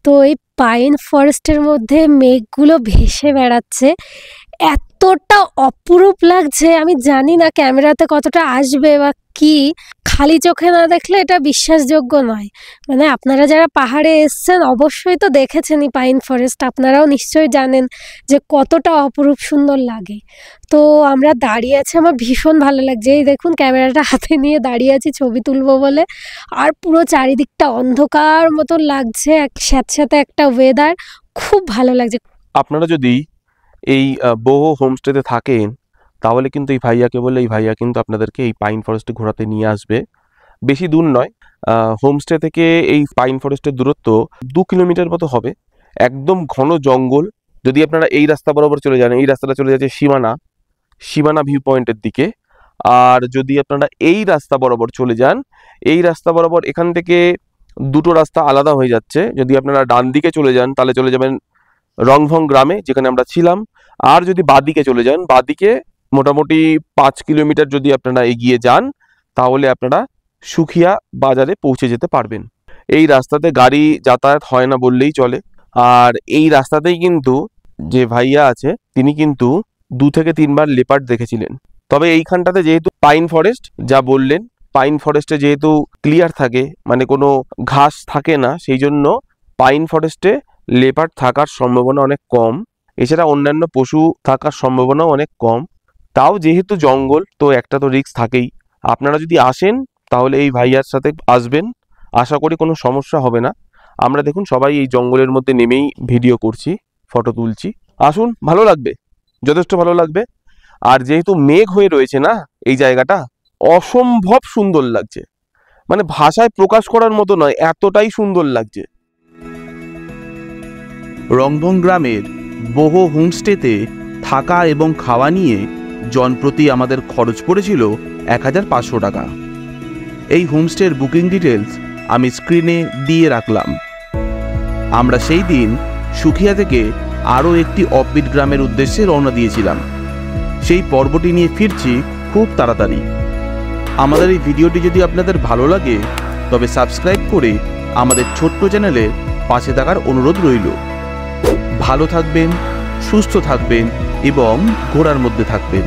তো এই পাইন ফরেস্টের মধ্যে মেঘগুলো ভেসে বেড়াচ্ছে, এতটা অপরূপ লাগছে। আমি জানি না ক্যামেরাতে কতটা আসবে বা কি, খালি চোখে না দেখলে এটা বিশ্বাসযোগ্য নয়। মানে আপনারা যারা পাহাড়ে এসছেন অবশ্যই তো দেখেছেনই পাইন ফরেস্ট, আপনারাও নিশ্চয়ই জানেন যে কতটা অপরূপ সুন্দর লাগে। তো আমরা দাঁড়িয়ে আছি, আমার ভীষণ ভালো লাগছে। এই দেখুন ক্যামেরাটা হাতে নিয়ে দাঁড়িয়ে আছি ছবি তুলবো বলে। আর পুরো চারিদিকটা অন্ধকার মতন লাগছে, স্যাঁতস্যাঁতে একটা ওয়েদার, খুব ভালো লাগছে। আপনারা যদি এই বহু হোমস্টেতে থাকেন তাহলে কিন্তু এই ভাইয়াকে বলে, এই ভাইয়া কিন্তু আপনাদেরকে এই পাইন ফরেস্টে ঘোরাতে নিয়ে আসবে। বেশি দূর নয়, হোমস্টে থেকে এই পাইন ফরেস্টের দূরত্ব 2 কিলোমিটার মতো হবে। একদম ঘন জঙ্গল। যদি আপনারা এই রাস্তা বরাবর চলে যান, এই রাস্তাটা চলে যাচ্ছে সীমানা ভিউ পয়েন্টের দিকে। আর যদি আপনারা এই রাস্তা বরাবর চলে যান, এই রাস্তা বরাবর এখান থেকে দুটো রাস্তা আলাদা হয়ে যাচ্ছে। যদি আপনারা ডান দিকে চলে যান তাহলে চলে যাবেন রংভং গ্রামে, যেখানে আমরা ছিলাম। আর যদি বাদিকে চলে যান, বাদিকে মোটামুটি 5 কিলোমিটার যদি আপনারা এগিয়ে যান, তাহলে আপনারা সুখিয়া বাজারে পৌঁছে যেতে পারবেন। এই রাস্তাতে গাড়ি যাতায়াত হয় না বললেই চলে। আর এই রাস্তাতেই কিন্তু যে ভাইয়া আছে তিনি কিন্তু 2 থেকে 3 বার লেপার্ড দেখেছিলেন। তবে এইখানটাতে যেহেতু পাইন ফরেস্ট, যা বললেন পাইন ফরেস্টে যেহেতু ক্লিয়ার থাকে, মানে কোনো ঘাস থাকে না, সেই জন্য পাইন ফরেস্টে লেপার্ড থাকার সম্ভাবনা অনেক কম। এছাড়া অন্যান্য পশু থাকার সম্ভাবনাও অনেক কম। তাও যেহেতু জঙ্গল, তো একটা তো রিস্ক থাকেই। আপনারা যদি আসেন তাহলে এই ভাইয়ার সাথে আসবেন, আশা করি কোনো সমস্যা হবে না। আমরা দেখুন সবাই এই জঙ্গলের মধ্যে নেমেই ভিডিও করছি, ফটো তুলছি। আসুন, ভালো লাগবে, যথেষ্ট ভালো লাগবে। আর যেহেতু মেঘ হয়ে রয়েছে না এই জায়গাটা, অসম্ভব সুন্দর লাগছে, মানে ভাষায় প্রকাশ করার মতো নয়, এতটাই সুন্দর লাগছে। রংভং গ্রামের বহু হোমস্টেতে থাকা এবং খাওয়া নিয়ে জনপ্রতি আমাদের খরচ পড়েছিল 1500 টাকা। এই হোমস্টের বুকিং ডিটেলস আমি স্ক্রিনে দিয়ে রাখলাম। আমরা সেই দিন সুখিয়া থেকে আরও একটি অফবিট গ্রামের উদ্দেশ্যে রওনা দিয়েছিলাম। সেই পর্বটি নিয়ে ফিরছি খুব তাড়াতাড়ি। আমাদের এই ভিডিওটি যদি আপনাদের ভালো লাগে তবে সাবস্ক্রাইব করে আমাদের ছোট্ট চ্যানেলের পাশে থাকার অনুরোধ রইল। ভালো থাকবেন, সুস্থ থাকবেন এবং ঘোরার মধ্যে থাকবেন।